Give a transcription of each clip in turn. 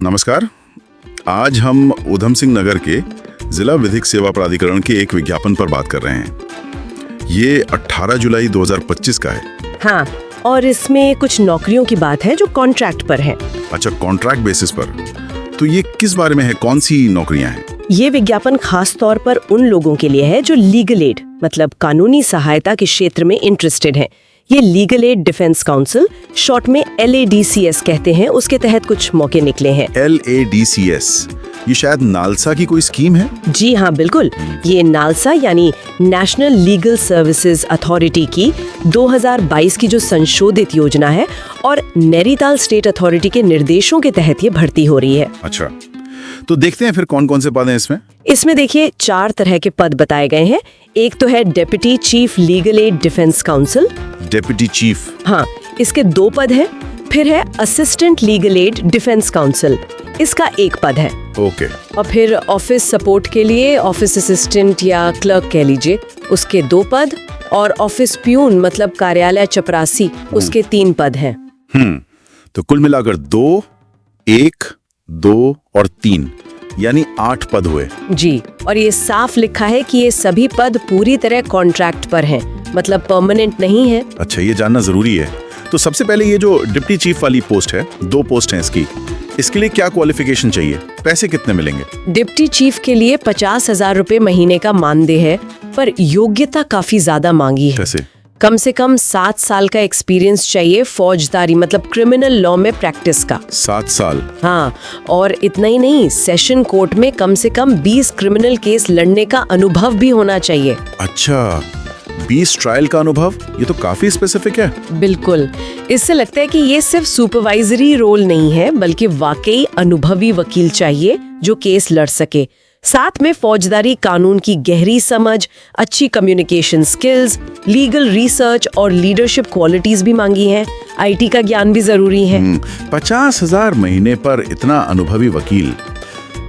नमस्कार। आज हम ऊधम सिंह नगर के जिला विधिक सेवा प्राधिकरण के एक विज्ञापन पर बात कर रहे हैं। ये 18 जुलाई 2025 का है। हाँ, और इसमें कुछ नौकरियों की बात है जो कॉन्ट्रैक्ट पर है। अच्छा, कॉन्ट्रैक्ट बेसिस पर। तो ये किस बारे में है, कौन सी नौकरियां हैं? ये विज्ञापन खास तौर पर उन लोगों के लिए है जो लीगल एड मतलब कानूनी सहायता के क्षेत्र में इंटरेस्टेड हैं। ये legal aid defence council, short में LADCS कहते हैं, उसके तहत कुछ मौके निकले हैं। LADCS, ये शायद नालसा की कोई स्कीम है? जी हाँ, बिल्कुल। ये नालसा यानी नेशनल लीगल सर्विसेज अथॉरिटी की 2022 की जो संशोधित योजना है और नैनीताल स्टेट अथॉरिटी के निर्देशों के तहत ये भर्ती हो रही है। अच्छा, तो देखते हैं फिर कौन कौन से पद हैं इसमें। इसमें देखिए 4 तरह के पद बताए गए हैं। एक तो है deputy chief legal aid defence council. Deputy chief? हाँ, इसके 2 पद हैं। फिर है assistant legal aid defence council, इसका 1 पद है। ओके। और फिर ऑफिस सपोर्ट के लिए ऑफिस असिस्टेंट या क्लर्क कह लीजिए, उसके 2 पद। और ऑफिस प्यून मतलब कार्यालय चपरासी, उसके 3 पद हैं। तो कुल मिलाकर 2, 1, 2 और 3 यानी 8 पद हुए। जी, और ये साफ लिखा है कि ये सभी पद पूरी तरह कॉन्ट्रैक्ट पर हैं, मतलब परमानेंट नहीं है। अच्छा, ये जानना जरूरी है। तो सबसे पहले ये जो डिप्टी चीफ वाली पोस्ट है, 2 पोस्ट हैं इसके लिए क्या क्वालिफिकेशन चाहिए, पैसे कितने मिलेंगे? डिप्टी चीफ के लिए 50,000 रुपए महीने का मानदेय है, पर योग्यता काफी ज्यादा मांगी है। कैसे? कम से कम 7 साल का एक्सपीरियंस चाहिए फौजदारी मतलब क्रिमिनल लॉ में प्रैक्टिस का। 7 साल? हाँ, और इतना ही नहीं, सेशन कोर्ट में कम से कम 20 क्रिमिनल केस लड़ने का अनुभव भी होना चाहिए। अच्छा, 20 ट्रायल का अनुभव, ये तो काफी स्पेसिफिक है। बिल्कुल, इससे लगता है कि ये सिर्फ सुपरवाइजरी रोल नहीं है, बल्कि वाकई अनुभवी वकील चाहिए जो केस लड़ सके। साथ में फौजदारी कानून की गहरी समझ, अच्छी कम्युनिकेशन स्किल्स, लीगल रिसर्च और लीडरशिप क्वालिटीज भी मांगी हैं। IT का ज्ञान भी जरूरी है। 50,000 महीने पर इतना अनुभवी वकील।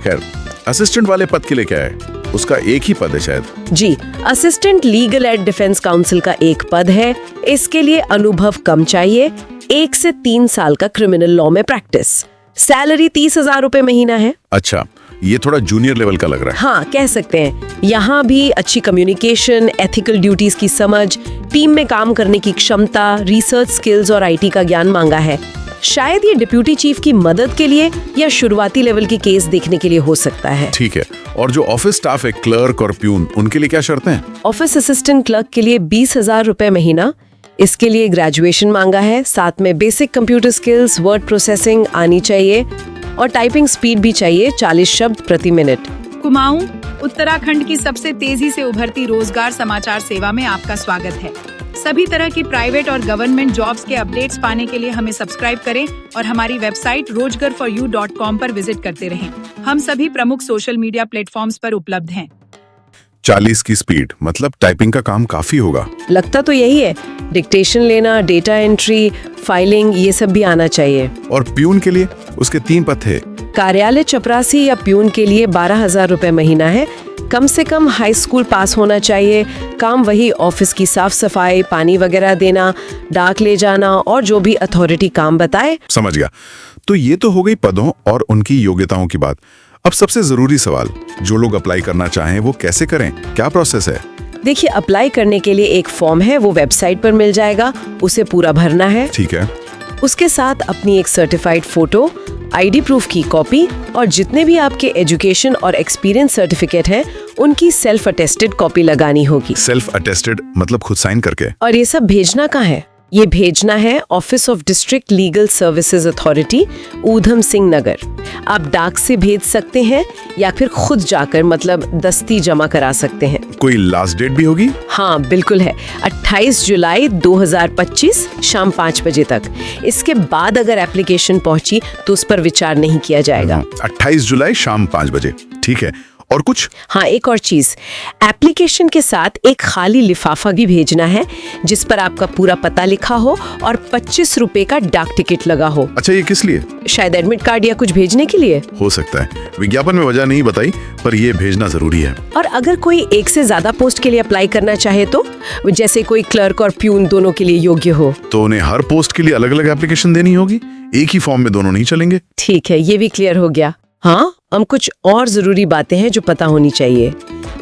खैर, असिस्टेंट वाले पद के लिए क्या है? उसका 1 ही पद है शायद। जी, assistant legal aid defence counsel का 1 पद है। इसके लिए अनुभव कम चाहिए, 1 से 3 साल का क्रिमिनल लॉ में प्रैक्टिस। सैलरी 30,000 रुपए महीना है। अच्छा, ये थोड़ा जूनियर लेवल का लग रहा है। हाँ, कह सकते हैं। यहाँ भी अच्छी कम्युनिकेशन, एथिकल ड्यूटीज की समझ, टीम में काम करने की क्षमता, रिसर्च स्किल्स और IT का ज्ञान मांगा है। शायद ये डिप्यूटी चीफ की मदद के लिए या शुरुआती लेवल की केस देखने के लिए हो सकता है। ठीक है। और जो ऑफिस स्टाफ है, क्लर्क और प्यून, उनके लिए क्या शर्तें हैं? ऑफिस असिस्टेंट क्लर्क के लिए 20,000 रुपए महीना। इसके लिए ग्रेजुएशन मांगा है, साथ में basic computer skills, word processing आनी चाहिए और टाइपिंग स्पीड भी चाहिए, 40 शब्द प्रति मिनट। कुमाऊं, उत्तराखंड की सबसे तेजी से उभरती रोजगार समाचार सेवा में आपका स्वागत है। सभी तरह की प्राइवेट और गवर्नमेंट जॉब्स के अपडेट्स पाने के लिए हमें सब्सक्राइब करें और हमारी वेबसाइट rojgarforyou.com पर विजिट करते रहें। हम सभी प्रमुख सोशल मीडिया प्लेटफॉर्म्स पर उपलब्ध हैं। 40 की स्पीड मतलब टाइपिंग का काम काफी होगा। लगता तो यही है। डिक्टेशन लेना, डेटा एंट्री, फाइलिंग, ये सब भी आना चाहिए। और प्यून के लिए उसके 3 पद थे। कार्यालय चपरासी या प्यून के लिए 12,000 रुपए महीना है। कम से कम हाई स्कूल पास होना चाहिए। काम वही ऑफिस की साफ सफाई, पानी वगैरह देना, डाक ले जाना और जो भी अथॉरिटी काम बताए। समझ गया। तो ये तो हो गई पदों और उनकी योग्यताओं की बात। अब सबसे जरूरी सवाल, जो लोग अप्लाई करना चाहें वो कैसे करें, क्या प्रोसेस है? देखिए, अप्लाई करने के लिए एक फॉर्म है, वो वेबसाइट पर मिल जाएगा, उसे पूरा भरना है। ठीक है। उसके साथ अपनी एक सर्टिफाइड फोटो, ID प्रूफ की कॉपी और जितने भी आपके एजुकेशन और एक्सपीरियंस सर्टिफिकेट हैं, उनकी सेल्फ अटेस्टेड कॉपी लगानी होगी। सेल्फ अटेस्टेड मतलब खुद साइन करके? और ये सब भेजना कहाँ है? ये भेजना है office of district legal services authority, Udham Singh Nagar. आप डाक से भेज सकते हैं या फिर खुद जाकर मतलब दस्ती जमा करा सकते हैं। कोई लास्ट डेट भी होगी? हाँ, बिल्कुल है। 28 जुलाई 2025 शाम 5 बजे तक। इसके बाद अगर एप्लीकेशन पहुंची तो उस पर विचार नहीं किया जाएगा। 28 जुलाई शाम 5 बजे, ठीक है। और कुछ? हाँ, एक और चीज, एप्लीकेशन के साथ एक खाली लिफाफा भी भेजना है जिस पर आपका पूरा पता लिखा हो और 25 रुपए का डाक टिकट लगा हो। अच्छा, ये किस लिए? शायद एडमिट कार्ड या कुछ भेजने के लिए हो सकता है। विज्ञापन में वजह नहीं बताई, पर ये भेजना जरूरी है। और अगर कोई 1 से ज्यादा पोस्ट के लिए अप्लाई करना चाहे तो, जैसे कोई क्लर्क और प्यून दोनों के लिए योग्य हो, तो उन्हें हर पोस्ट के लिए अलग अलग एप्लीकेशन देनी होगी एक ही फॉर्म में दोनों नहीं चलेंगे। ठीक है, ये भी क्लियर हो गया। हाँ, हम कुछ और जरूरी बातें हैं जो पता होनी चाहिए।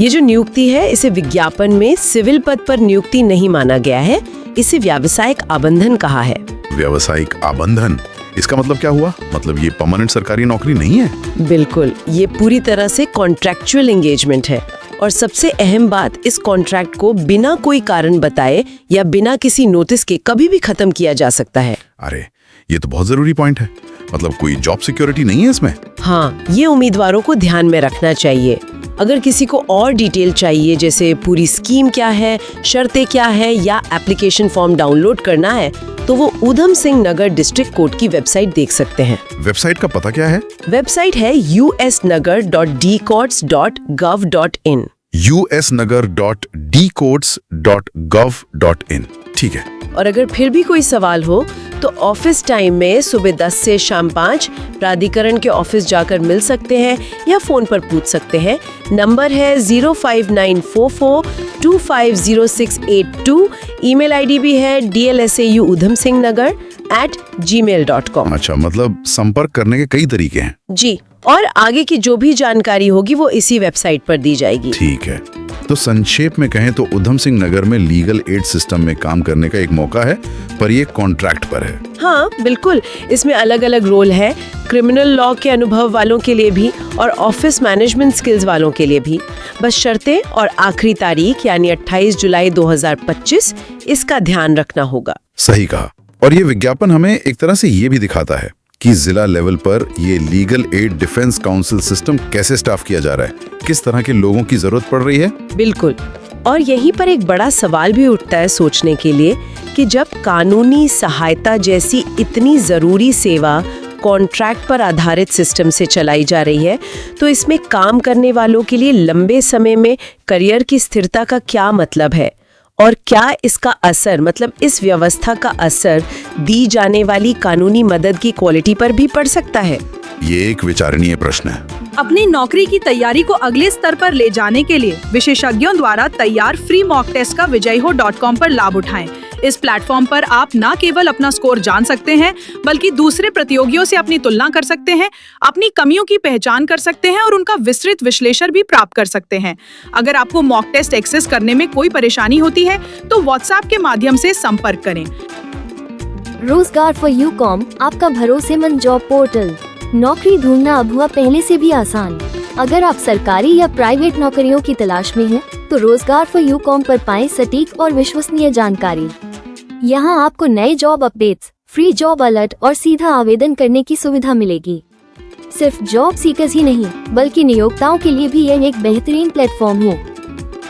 ये जो नियुक्ति है, इसे विज्ञापन में सिविल पद पर नियुक्ति नहीं माना गया है, इसे व्यावसायिक आबंधन कहा है। व्यावसायिक आबंधन, इसका मतलब क्या हुआ? मतलब ये परमानेंट सरकारी नौकरी नहीं है? बिल्कुल, ये पूरी तरह से कॉन्ट्रैक्चुअल एंगेजमेंट है। और सबसे अहम बात, इस कॉन्ट्रैक्ट को बिना कोई कारण बताए या बिना किसी नोटिस के कभी भी खत्म किया जा सकता है। अरे, ये तो बहुत जरूरी पॉइंट है। मतलब कोई जॉब सिक्योरिटी नहीं है इसमें? हाँ, ये उम्मीदवारों को ध्यान में रखना चाहिए। अगर किसी को और डिटेल चाहिए, जैसे पूरी स्कीम क्या है, शर्तें क्या है या एप्लीकेशन फॉर्म डाउनलोड करना है, तो वो ऊधम सिंह नगर डिस्ट्रिक्ट कोर्ट की वेबसाइट देख सकते हैं। वेबसाइट का पता क्या है? वेबसाइट है usnagar.dcourts.gov.in। usnagar.dcourts.gov.in। ठीक है। और अगर फिर भी कोई सवाल हो तो ऑफिस टाइम में सुबह 10 से शाम 5 प्राधिकरण के ऑफिस जाकर मिल सकते हैं या फोन पर पूछ सकते हैं। नंबर है 05944250682। ईमेल आईडी भी है dlsauudhamsingnagar@gmail.com। अच्छा, मतलब संपर्क करने के कई तरीके हैं। जी, और आगे की जो भी जानकारी होगी वो इसी वेबसाइट पर दी जाएगी। ठीक है, तो संक्षेप में कहें तो ऊधम सिंह नगर में लीगल एड सिस्टम में काम करने का एक मौका है, पर ये कॉन्ट्रैक्ट पर है। हाँ बिल्कुल, इसमें अलग अलग रोल है, क्रिमिनल लॉ के अनुभव वालों के लिए भी और ऑफिस मैनेजमेंट स्किल्स वालों के लिए भी। बस शर्तें और आखिरी तारीख यानी 28 जुलाई 2025, इसका ध्यान रखना होगा। सही कहा। और ये विज्ञापन हमें एक तरह से ये भी दिखाता है कि जिला लेवल पर ये legal aid defence council system कैसे स्टाफ किया जा रहा है, किस तरह के लोगों की जरूरत पड़ रही है। बिल्कुल, और यहीं पर एक बड़ा सवाल भी उठता है सोचने के लिए कि जब कानूनी सहायता जैसी इतनी जरूरी सेवा कॉन्ट्रैक्ट पर आधारित सिस्टम से चलाई जा रही है, तो इसमें काम करने वालों के लिए लंबे समय में करियर की स्थिरता का क्या मतलब है, और क्या इसका असर, मतलब इस व्यवस्था का असर दी जाने वाली कानूनी मदद की क्वालिटी पर भी पड़ सकता है। ये एक विचारणीय प्रश्न है। अपनी नौकरी की तैयारी को अगले स्तर पर ले जाने के लिए विशेषज्ञों द्वारा तैयार फ्री मॉक टेस्ट का विजयहो.com पर लाभ उठाएं। इस प्लेटफॉर्म पर आप न केवल अपना स्कोर जान सकते हैं, बल्कि दूसरे प्रतियोगियों से अपनी तुलना कर सकते हैं, अपनी कमियों की पहचान कर सकते हैं और उनका विस्तृत विश्लेषण भी प्राप्त कर सकते हैं। अगर आपको मॉक टेस्ट एक्सेस करने में कोई परेशानी होती है तो व्हाट्सएप के माध्यम से संपर्क करें। रोजगार फॉर यूकॉम, आपका भरोसेमंद जॉब पोर्टल। नौकरी ढूंढना अब हुआ पहले से भी आसान। अगर आप सरकारी या प्राइवेट नौकरियों की तलाश में हैं, तो रोजगार फॉर यूकॉम पर पाएं सटीक और विश्वसनीय जानकारी। यहां आपको नए job updates, free job alert और सीधा आवेदन करने की सुविधा मिलेगी। सिर्फ जॉब सीकर्स ही नहीं, बल्कि नियोक्ताओं के लिए भी यह एक बेहतरीन प्लेटफॉर्म है।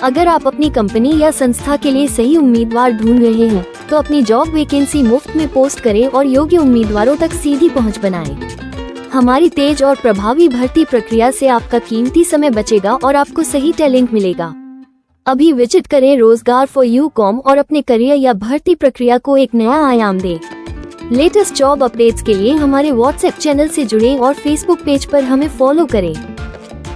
अगर आप अपनी कंपनी या संस्था के लिए सही उम्मीदवार ढूंढ रहे हैं, तो अपनी जॉब वैकेंसी मुफ्त में पोस्ट करें और योग्य उम्मीदवारों तक सीधी पहुंच बनाएं। हमारी तेज और प्रभावी भर्ती प्रक्रिया से आपका कीमती समय बचेगा और आपको सही टैलेंट मिलेगा। अभी विजिट करें रोजगार फॉर यूकॉम और अपने करियर या भर्ती प्रक्रिया को एक नया आयाम दें। लेटेस्ट जॉब अपडेट्स के लिए हमारे व्हाट्सएप चैनल से जुड़ें और फेसबुक पेज पर हमें फॉलो करें।